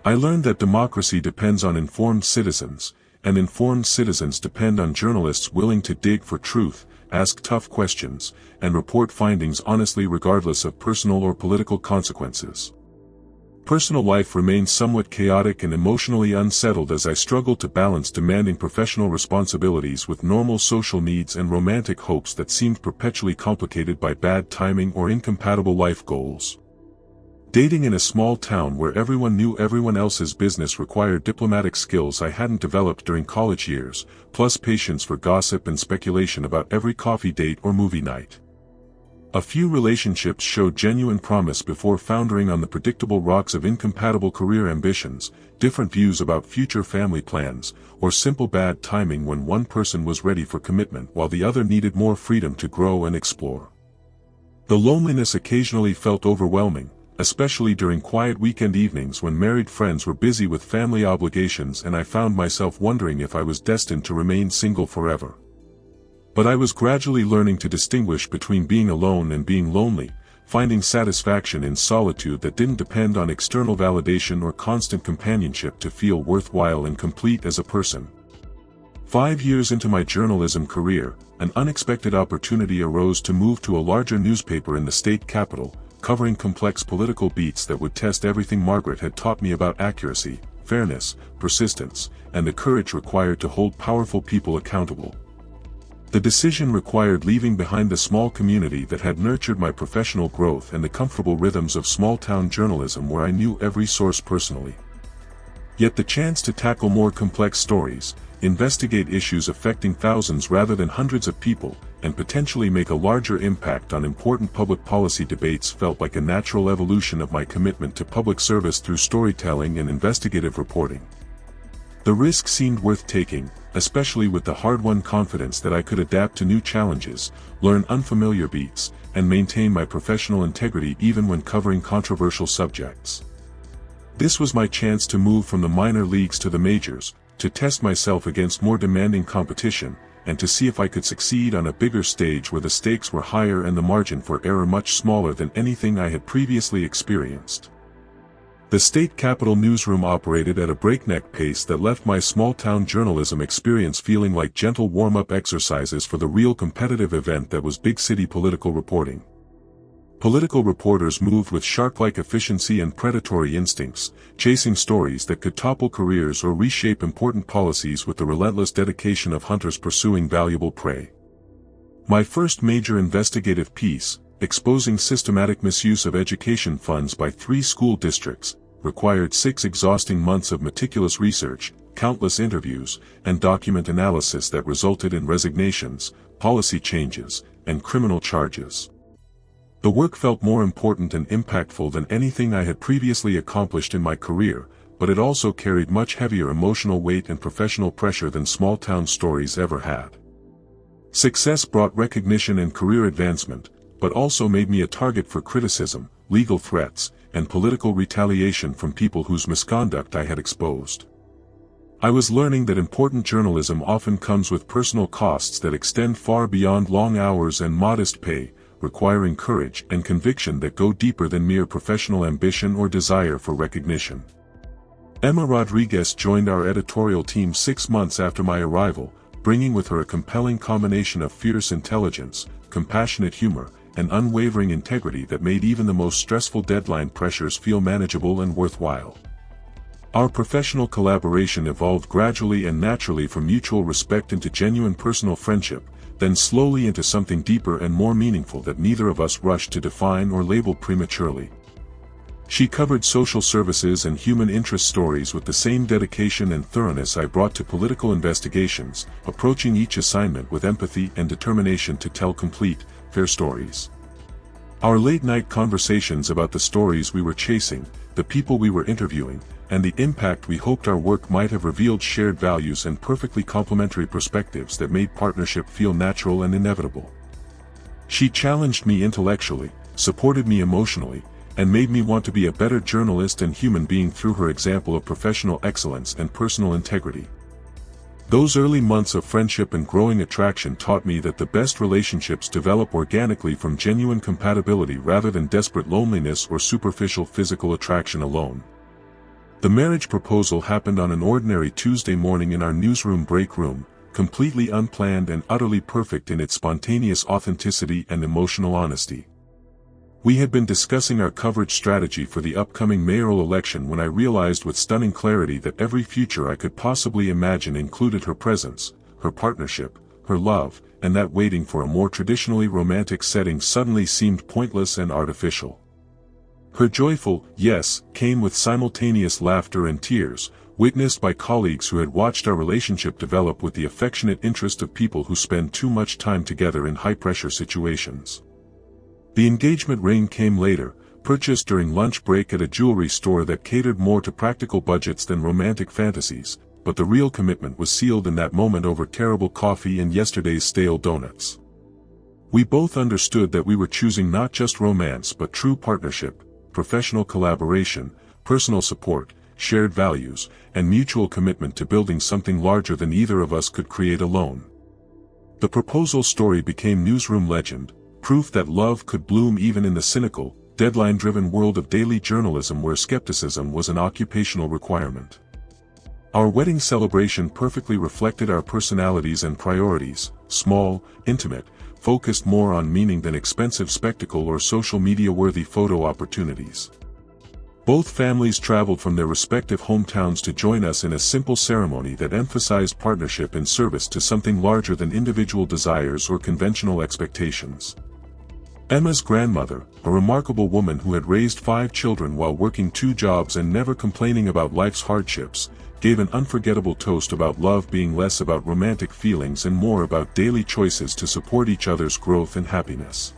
I learned that democracy depends on informed citizens, and informed citizens depend on journalists willing to dig for truth, ask tough questions, and report findings honestly regardless of personal or political consequences. Personal life remained somewhat chaotic and emotionally unsettled as I struggled to balance demanding professional responsibilities with normal social needs and romantic hopes that seemed perpetually complicated by bad timing or incompatible life goals. Dating in a small town where everyone knew everyone else's business required diplomatic skills I hadn't developed during college years, plus patience for gossip and speculation about every coffee date or movie night. A few relationships showed genuine promise before foundering on the predictable rocks of incompatible career ambitions, different views about future family plans, or simple bad timing when one person was ready for commitment while the other needed more freedom to grow and explore. The loneliness occasionally felt overwhelming, especially during quiet weekend evenings when married friends were busy with family obligations and I found myself wondering if I was destined to remain single forever. But I was gradually learning to distinguish between being alone and being lonely, finding satisfaction in solitude that didn't depend on external validation or constant companionship to feel worthwhile and complete as a person. 5 years into my journalism career, an unexpected opportunity arose to move to a larger newspaper in the state capital, covering complex political beats that would test everything Margaret had taught me about accuracy, fairness, persistence, and the courage required to hold powerful people accountable. The decision required leaving behind the small community that had nurtured my professional growth and the comfortable rhythms of small-town journalism where I knew every source personally. Yet the chance to tackle more complex stories, investigate issues affecting thousands rather than hundreds of people, and potentially make a larger impact on important public policy debates felt like a natural evolution of my commitment to public service through storytelling and investigative reporting. The risk seemed worth taking, especially with the hard-won confidence that I could adapt to new challenges, learn unfamiliar beats, and maintain my professional integrity even when covering controversial subjects. This was my chance to move from the minor leagues to the majors, to test myself against more demanding competition, and to see if I could succeed on a bigger stage where the stakes were higher and the margin for error much smaller than anything I had previously experienced. The state capitol newsroom operated at a breakneck pace that left my small-town journalism experience feeling like gentle warm-up exercises for the real competitive event that was big city political reporting. Political reporters moved with shark-like efficiency and predatory instincts, chasing stories that could topple careers or reshape important policies with the relentless dedication of hunters pursuing valuable prey. My first major investigative piece, exposing systematic misuse of education funds by 3 school districts, required 6 exhausting months of meticulous research, countless interviews, and document analysis that resulted in resignations, policy changes, and criminal charges. The work felt more important and impactful than anything I had previously accomplished in my career, but it also carried much heavier emotional weight and professional pressure than small-town stories ever had. Success brought recognition and career advancement, but also made me a target for criticism, legal threats, and political retaliation from people whose misconduct I had exposed. I was learning that important journalism often comes with personal costs that extend far beyond long hours and modest pay, requiring courage and conviction that go deeper than mere professional ambition or desire for recognition. Emma Rodriguez joined our editorial team 6 months after my arrival, bringing with her a compelling combination of fierce intelligence, compassionate humor, and unwavering integrity that made even the most stressful deadline pressures feel manageable and worthwhile. Our professional collaboration evolved gradually and naturally from mutual respect into genuine personal friendship, then slowly into something deeper and more meaningful that neither of us rushed to define or label prematurely. She covered social services and human interest stories with the same dedication and thoroughness I brought to political investigations, approaching each assignment with empathy and determination to tell complete, fair stories. Our late-night conversations about the stories we were chasing, the people we were interviewing, and the impact we hoped our work might have revealed shared values and perfectly complementary perspectives that made partnership feel natural and inevitable. She challenged me intellectually, supported me emotionally, and made me want to be a better journalist and human being through her example of professional excellence and personal integrity. Those early months of friendship and growing attraction taught me that the best relationships develop organically from genuine compatibility rather than desperate loneliness or superficial physical attraction alone. The marriage proposal happened on an ordinary Tuesday morning in our newsroom break room, completely unplanned and utterly perfect in its spontaneous authenticity and emotional honesty. We had been discussing our coverage strategy for the upcoming mayoral election when I realized with stunning clarity that every future I could possibly imagine included her presence, her partnership, her love, and that waiting for a more traditionally romantic setting suddenly seemed pointless and artificial. Her joyful yes came with simultaneous laughter and tears, witnessed by colleagues who had watched our relationship develop with the affectionate interest of people who spend too much time together in high-pressure situations. The engagement ring came later, purchased during lunch break at a jewelry store that catered more to practical budgets than romantic fantasies, but the real commitment was sealed in that moment over terrible coffee and yesterday's stale donuts. We both understood that we were choosing not just romance but true partnership, professional collaboration, personal support, shared values, and mutual commitment to building something larger than either of us could create alone. The proposal story became newsroom legend, proof that love could bloom even in the cynical, deadline-driven world of daily journalism where skepticism was an occupational requirement. Our wedding celebration perfectly reflected our personalities and priorities, small, intimate, focused more on meaning than expensive spectacle or social media-worthy photo opportunities. Both families traveled from their respective hometowns to join us in a simple ceremony that emphasized partnership in service to something larger than individual desires or conventional expectations. Emma's grandmother, a remarkable woman who had raised 5 children while working 2 jobs and never complaining about life's hardships, gave an unforgettable toast about love being less about romantic feelings and more about daily choices to support each other's growth and happiness.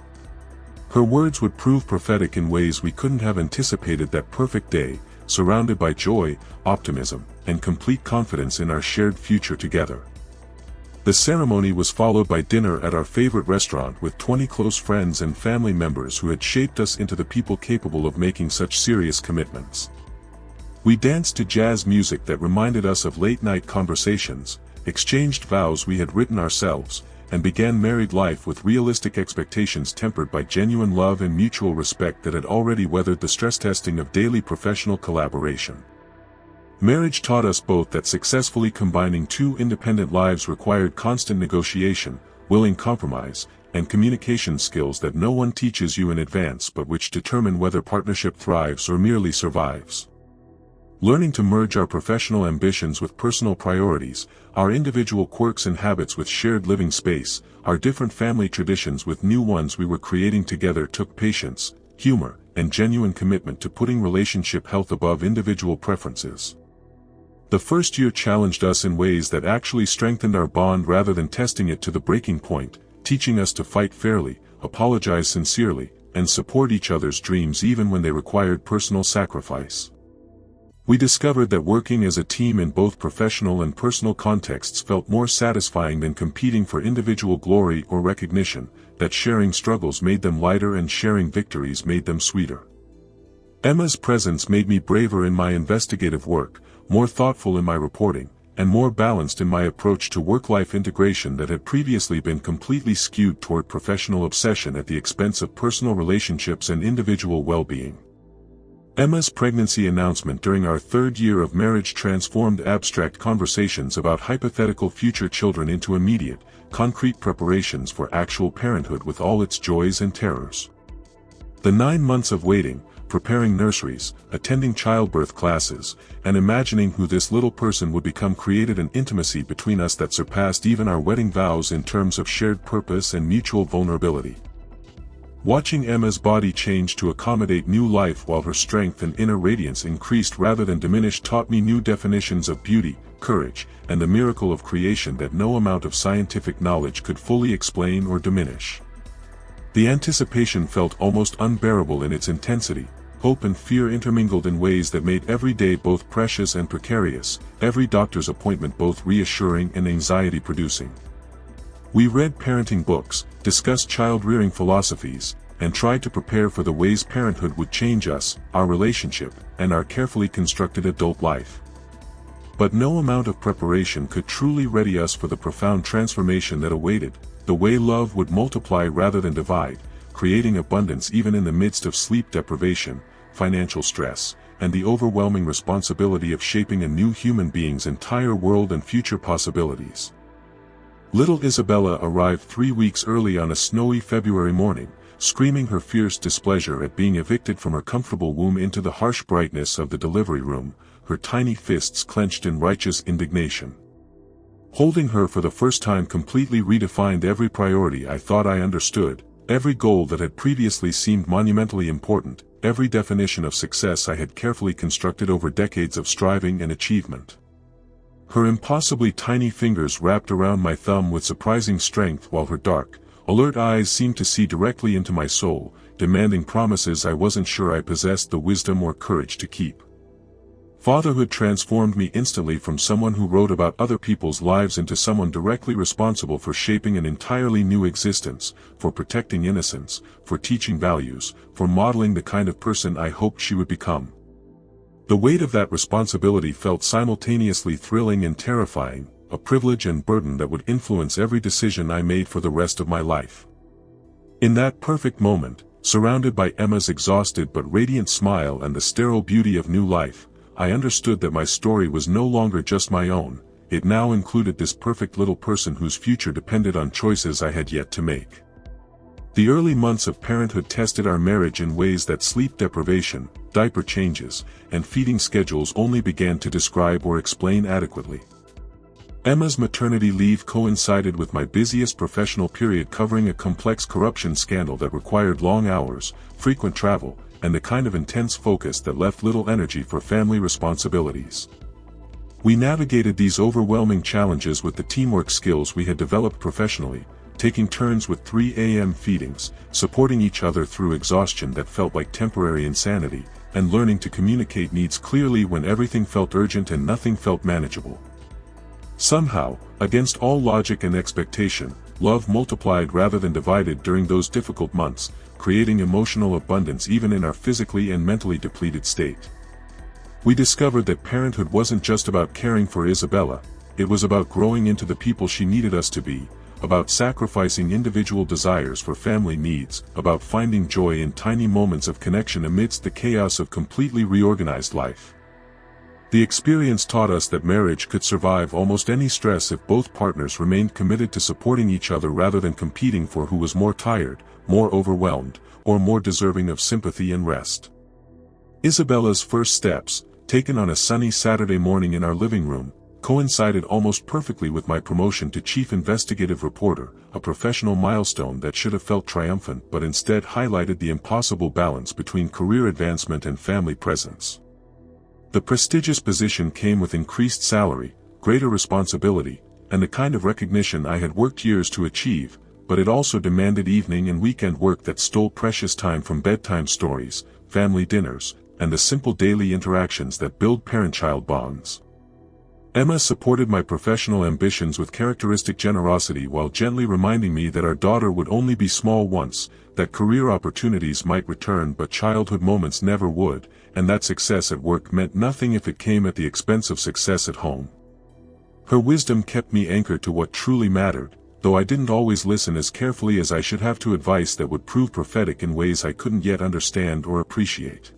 Her words would prove prophetic in ways we couldn't have anticipated that perfect day, surrounded by joy, optimism, and complete confidence in our shared future together. The ceremony was followed by dinner at our favorite restaurant with 20 close friends and family members who had shaped us into the people capable of making such serious commitments. We danced to jazz music that reminded us of late-night conversations, exchanged vows we had written ourselves, and began married life with realistic expectations tempered by genuine love and mutual respect that had already weathered the stress testing of daily professional collaboration. Marriage taught us both that successfully combining 2 independent lives required constant negotiation, willing compromise, and communication skills that no one teaches you in advance but which determine whether partnership thrives or merely survives. Learning to merge our professional ambitions with personal priorities, our individual quirks and habits with shared living space, our different family traditions with new ones we were creating together took patience, humor, and genuine commitment to putting relationship health above individual preferences. The first year challenged us in ways that actually strengthened our bond rather than testing it to the breaking point, teaching us to fight fairly, apologize sincerely, and support each other's dreams even when they required personal sacrifice. We discovered that working as a team in both professional and personal contexts felt more satisfying than competing for individual glory or recognition, that sharing struggles made them lighter and sharing victories made them sweeter. Emma's presence made me braver in my investigative work, more thoughtful in my reporting, and more balanced in my approach to work-life integration that had previously been completely skewed toward professional obsession at the expense of personal relationships and individual well-being. Emma's pregnancy announcement during our 3rd year of marriage transformed abstract conversations about hypothetical future children into immediate, concrete preparations for actual parenthood with all its joys and terrors. The 9 months of waiting, preparing nurseries, attending childbirth classes, and imagining who this little person would become created an intimacy between us that surpassed even our wedding vows in terms of shared purpose and mutual vulnerability. Watching Emma's body change to accommodate new life while her strength and inner radiance increased rather than diminished taught me new definitions of beauty, courage, and the miracle of creation that no amount of scientific knowledge could fully explain or diminish. The anticipation felt almost unbearable in its intensity. Hope and fear intermingled in ways that made every day both precious and precarious, every doctor's appointment both reassuring and anxiety-producing. We read parenting books, discussed child-rearing philosophies, and tried to prepare for the ways parenthood would change us, our relationship, and our carefully constructed adult life. But no amount of preparation could truly ready us for the profound transformation that awaited, the way love would multiply rather than divide, creating abundance even in the midst of sleep deprivation, financial stress, and the overwhelming responsibility of shaping a new human being's entire world and future possibilities. Little Isabella arrived 3 weeks early on a snowy February morning, screaming her fierce displeasure at being evicted from her comfortable womb into the harsh brightness of the delivery room, her tiny fists clenched in righteous indignation. Holding her for the first time completely redefined every priority I thought I understood, every goal that had previously seemed monumentally important, every definition of success I had carefully constructed over decades of striving and achievement. Her impossibly tiny fingers wrapped around my thumb with surprising strength while her dark, alert eyes seemed to see directly into my soul, demanding promises I wasn't sure I possessed the wisdom or courage to keep. Fatherhood transformed me instantly from someone who wrote about other people's lives into someone directly responsible for shaping an entirely new existence, for protecting innocence, for teaching values, for modeling the kind of person I hoped she would become. The weight of that responsibility felt simultaneously thrilling and terrifying, a privilege and burden that would influence every decision I made for the rest of my life. In that perfect moment, surrounded by Emma's exhausted but radiant smile and the sterile beauty of new life, I understood that my story was no longer just my own, it now included this perfect little person whose future depended on choices I had yet to make. The early months of parenthood tested our marriage in ways that sleep deprivation, diaper changes, and feeding schedules only began to describe or explain adequately. Emma's maternity leave coincided with my busiest professional period, covering a complex corruption scandal that required long hours, frequent travel, and the kind of intense focus that left little energy for family responsibilities. We navigated these overwhelming challenges with the teamwork skills we had developed professionally, taking turns with 3 a.m. feedings, supporting each other through exhaustion that felt like temporary insanity, and learning to communicate needs clearly when everything felt urgent and nothing felt manageable. Somehow, against all logic and expectation, love multiplied rather than divided during those difficult months, creating emotional abundance even in our physically and mentally depleted state. We discovered that parenthood wasn't just about caring for Isabella, it was about growing into the people she needed us to be, about sacrificing individual desires for family needs, about finding joy in tiny moments of connection amidst the chaos of completely reorganized life. The experience taught us that marriage could survive almost any stress if both partners remained committed to supporting each other rather than competing for who was more tired, more overwhelmed, or more deserving of sympathy and rest. Isabella's first steps, taken on a sunny Saturday morning in our living room, coincided almost perfectly with my promotion to chief investigative reporter, a professional milestone that should have felt triumphant but instead highlighted the impossible balance between career advancement and family presence. The prestigious position came with increased salary, greater responsibility, and the kind of recognition I had worked years to achieve, but it also demanded evening and weekend work that stole precious time from bedtime stories, family dinners, and the simple daily interactions that build parent-child bonds. Emma supported my professional ambitions with characteristic generosity while gently reminding me that our daughter would only be small once, that career opportunities might return but childhood moments never would, and that success at work meant nothing if it came at the expense of success at home. Her wisdom kept me anchored to what truly mattered, though I didn't always listen as carefully as I should have to advice that would prove prophetic in ways I couldn't yet understand or appreciate.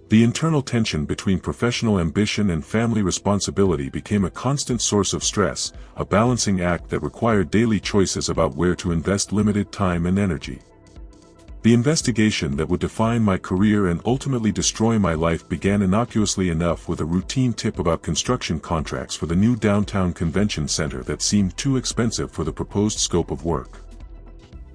The internal tension between professional ambition and family responsibility became a constant source of stress, a balancing act that required daily choices about where to invest limited time and energy. The investigation that would define my career and ultimately destroy my life began innocuously enough with a routine tip about construction contracts for the new downtown convention center that seemed too expensive for the proposed scope of work.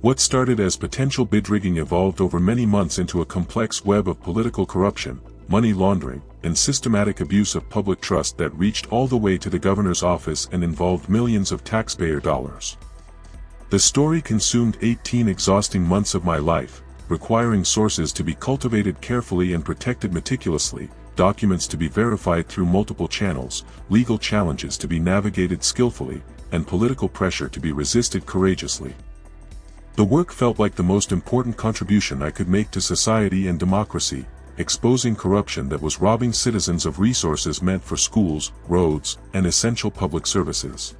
What started as potential bid rigging evolved over many months into a complex web of political corruption, money laundering, and systematic abuse of public trust that reached all the way to the governor's office and involved millions of taxpayer dollars. The story consumed 18 exhausting months of my life, requiring sources to be cultivated carefully and protected meticulously, documents to be verified through multiple channels, legal challenges to be navigated skillfully, and political pressure to be resisted courageously. The work felt like the most important contribution I could make to society and democracy, exposing corruption that was robbing citizens of resources meant for schools, roads, and essential public services.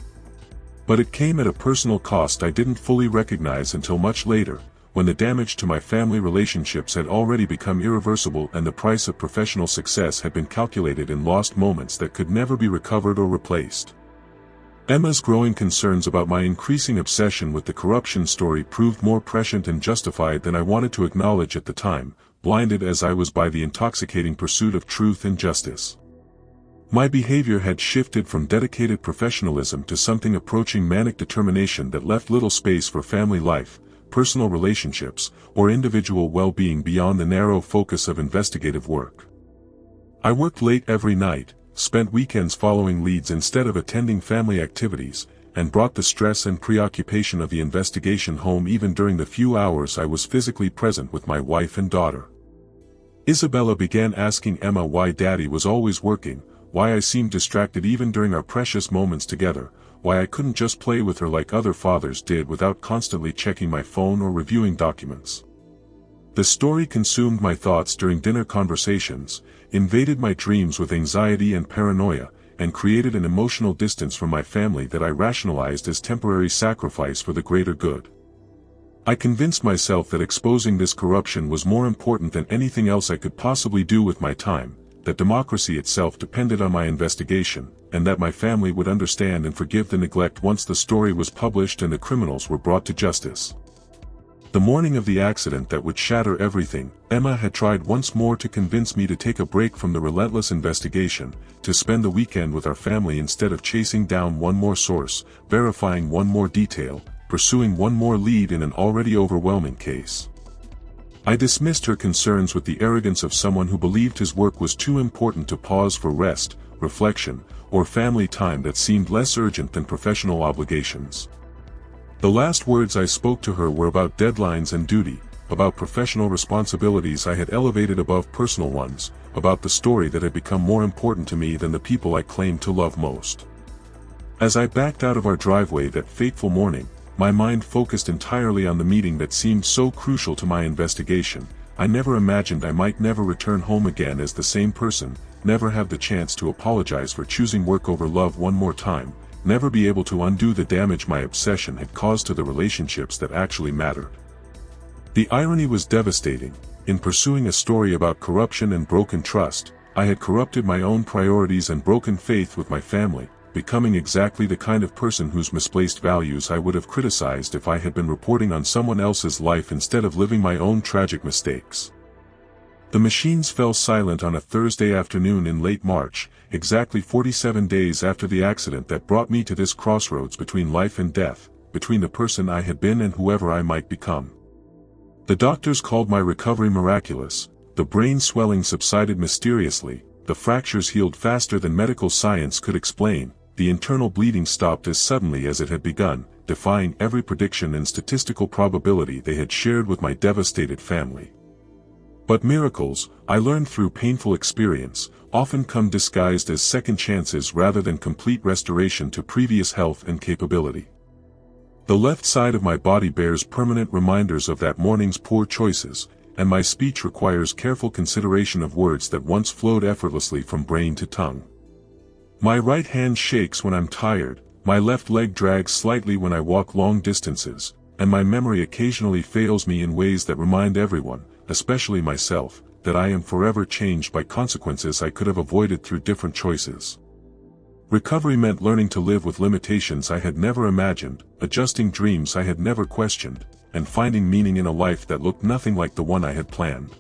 But it came at a personal cost I didn't fully recognize until much later, when the damage to my family relationships had already become irreversible and the price of professional success had been calculated in lost moments that could never be recovered or replaced. Emma's growing concerns about my increasing obsession with the corruption story proved more prescient and justified than I wanted to acknowledge at the time, blinded as I was by the intoxicating pursuit of truth and justice. My behavior had shifted from dedicated professionalism to something approaching manic determination that left little space for family life, personal relationships, or individual well-being beyond the narrow focus of investigative work. I worked late every night, spent weekends following leads instead of attending family activities, and brought the stress and preoccupation of the investigation home even during the few hours I was physically present with my wife and daughter. Isabella began asking Emma why Daddy was always working, why I seemed distracted even during our precious moments together, why I couldn't just play with her like other fathers did without constantly checking my phone or reviewing documents. The story consumed my thoughts during dinner conversations, invaded my dreams with anxiety and paranoia, and created an emotional distance from my family that I rationalized as temporary sacrifice for the greater good. I convinced myself that exposing this corruption was more important than anything else I could possibly do with my time, that democracy itself depended on my investigation, and that my family would understand and forgive the neglect once the story was published and the criminals were brought to justice. The morning of the accident that would shatter everything, Emma had tried once more to convince me to take a break from the relentless investigation, to spend the weekend with our family instead of chasing down one more source, verifying one more detail, pursuing one more lead in an already overwhelming case. I dismissed her concerns with the arrogance of someone who believed his work was too important to pause for rest, reflection, or family time that seemed less urgent than professional obligations. The last words I spoke to her were about deadlines and duty, about professional responsibilities I had elevated above personal ones, about the story that had become more important to me than the people I claimed to love most. As I backed out of our driveway that fateful morning, my mind focused entirely on the meeting that seemed so crucial to my investigation. I never imagined I might never return home again as the same person, never have the chance to apologize for choosing work over love one more time, never be able to undo the damage my obsession had caused to the relationships that actually mattered. The irony was devastating. In pursuing a story about corruption and broken trust, I had corrupted my own priorities and broken faith with my family, becoming exactly the kind of person whose misplaced values I would have criticized if I had been reporting on someone else's life instead of living my own tragic mistakes. The machines fell silent on a Thursday afternoon in late March, exactly 47 days after the accident that brought me to this crossroads between life and death, between the person I had been and whoever I might become. The doctors called my recovery miraculous. The brain swelling subsided mysteriously, the fractures healed faster than medical science could explain, the internal bleeding stopped as suddenly as it had begun, defying every prediction and statistical probability they had shared with my devastated family. But miracles, I learned through painful experience, often come disguised as second chances rather than complete restoration to previous health and capability. The left side of my body bears permanent reminders of that morning's poor choices, and my speech requires careful consideration of words that once flowed effortlessly from brain to tongue. My right hand shakes when I'm tired, my left leg drags slightly when I walk long distances, and my memory occasionally fails me in ways that remind everyone, especially myself, that I am forever changed by consequences I could have avoided through different choices. Recovery meant learning to live with limitations I had never imagined, adjusting dreams I had never questioned, and finding meaning in a life that looked nothing like the one I had planned.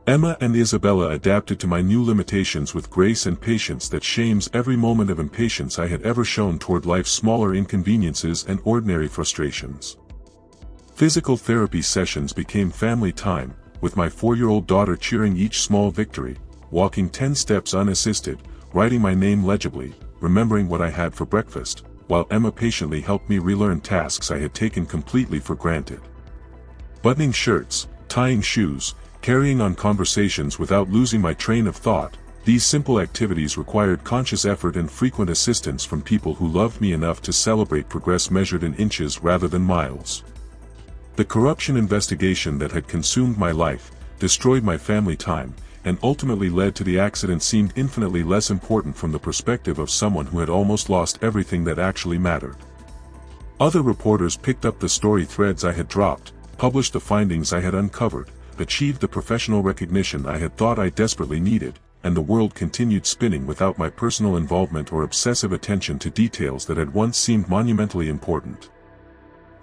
Emma and Isabella adapted to my new limitations with grace and patience that shames every moment of impatience I had ever shown toward life's smaller inconveniences and ordinary frustrations. Physical therapy sessions became family time, with my 4-year-old daughter cheering each small victory, walking 10 steps unassisted, writing my name legibly, remembering what I had for breakfast, while Emma patiently helped me relearn tasks I had taken completely for granted. Buttoning shirts, tying shoes, carrying on conversations without losing my train of thought, these simple activities required conscious effort and frequent assistance from people who loved me enough to celebrate progress measured in inches rather than miles. The corruption investigation that had consumed my life, destroyed my family time, and ultimately led to the accident seemed infinitely less important from the perspective of someone who had almost lost everything that actually mattered. Other reporters picked up the story threads I had dropped, published the findings I had uncovered, achieved the professional recognition I had thought I desperately needed, and the world continued spinning without my personal involvement or obsessive attention to details that had once seemed monumentally important.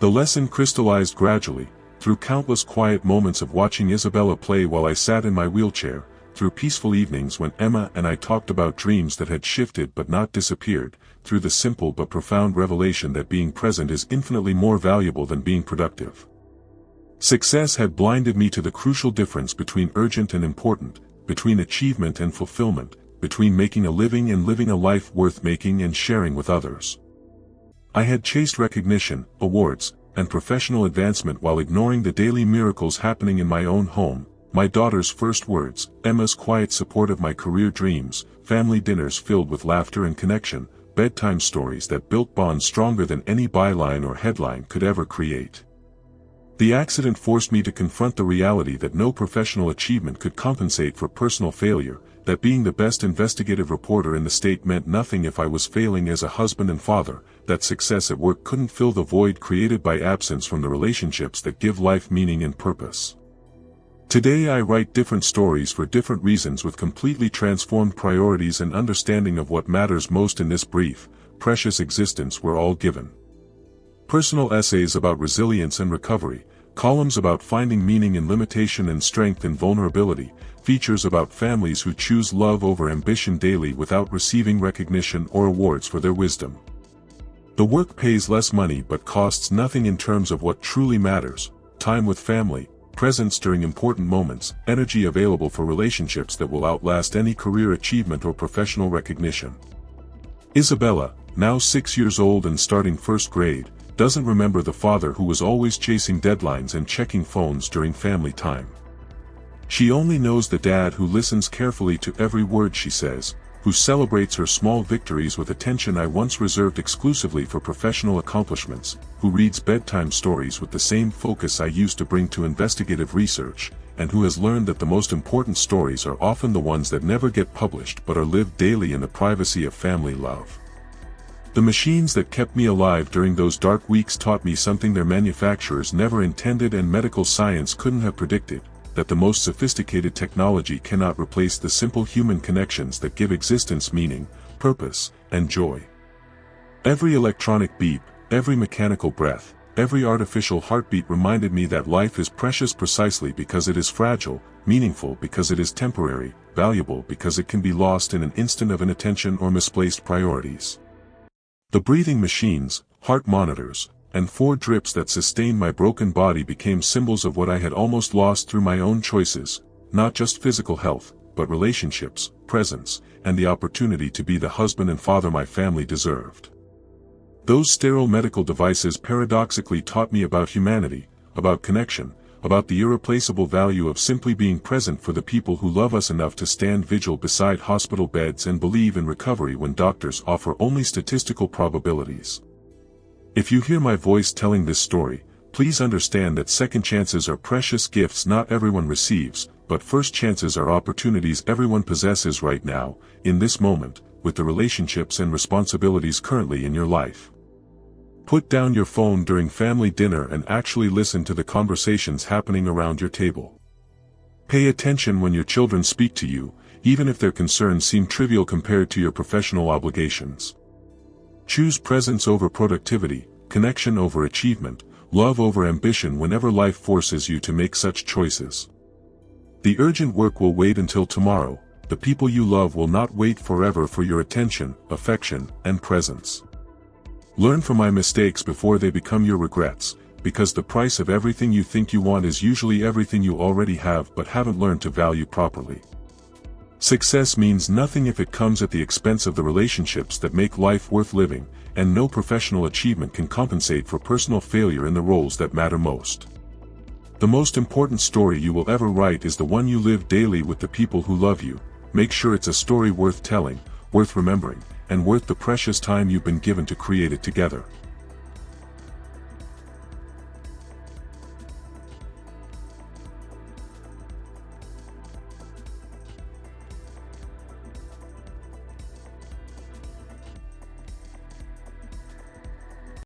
The lesson crystallized gradually, through countless quiet moments of watching Isabella play while I sat in my wheelchair, through peaceful evenings when Emma and I talked about dreams that had shifted but not disappeared, through the simple but profound revelation that being present is infinitely more valuable than being productive. Success had blinded me to the crucial difference between urgent and important, between achievement and fulfillment, between making a living and living a life worth making and sharing with others. I had chased recognition, awards, and professional advancement while ignoring the daily miracles happening in my own home, my daughter's first words, Emma's quiet support of my career dreams, family dinners filled with laughter and connection, bedtime stories that built bonds stronger than any byline or headline could ever create. The accident forced me to confront the reality that no professional achievement could compensate for personal failure, that being the best investigative reporter in the state meant nothing if I was failing as a husband and father, that success at work couldn't fill the void created by absence from the relationships that give life meaning and purpose. Today I write different stories for different reasons with completely transformed priorities and understanding of what matters most in this brief, precious existence we're all given. Personal essays about resilience and recovery, columns about finding meaning in limitation and strength in vulnerability, features about families who choose love over ambition daily without receiving recognition or awards for their wisdom. The work pays less money but costs nothing in terms of what truly matters: time with family, presence during important moments, energy available for relationships that will outlast any career achievement or professional recognition. Isabella, now 6 years old and starting first grade, doesn't remember the father who was always chasing deadlines and checking phones during family time. She only knows the dad who listens carefully to every word she says, who celebrates her small victories with attention I once reserved exclusively for professional accomplishments, who reads bedtime stories with the same focus I used to bring to investigative research, and who has learned that the most important stories are often the ones that never get published but are lived daily in the privacy of family love. The machines that kept me alive during those dark weeks taught me something their manufacturers never intended and medical science couldn't have predicted, that the most sophisticated technology cannot replace the simple human connections that give existence meaning, purpose, and joy. Every electronic beep, every mechanical breath, every artificial heartbeat reminded me that life is precious precisely because it is fragile, meaningful because it is temporary, valuable because it can be lost in an instant of inattention or misplaced priorities. The breathing machines, heart monitors, and 4 drips that sustained my broken body became symbols of what I had almost lost through my own choices, not just physical health, but relationships, presence, and the opportunity to be the husband and father my family deserved. Those sterile medical devices paradoxically taught me about humanity, about connection, about the irreplaceable value of simply being present for the people who love us enough to stand vigil beside hospital beds and believe in recovery when doctors offer only statistical probabilities. If you hear my voice telling this story, please understand that second chances are precious gifts not everyone receives, but first chances are opportunities everyone possesses right now, in this moment, with the relationships and responsibilities currently in your life. Put down your phone during family dinner and actually listen to the conversations happening around your table. Pay attention when your children speak to you, even if their concerns seem trivial compared to your professional obligations. Choose presence over productivity, connection over achievement, love over ambition whenever life forces you to make such choices. The urgent work will wait until tomorrow, the people you love will not wait forever for your attention, affection, and presence. Learn from my mistakes before they become your regrets, because the price of everything you think you want is usually everything you already have but haven't learned to value properly. Success means nothing if it comes at the expense of the relationships that make life worth living, and no professional achievement can compensate for personal failure in the roles that matter most. The most important story you will ever write is the one you live daily with the people who love you. Make sure it's a story worth telling, worth remembering, and worth the precious time you've been given to create it together.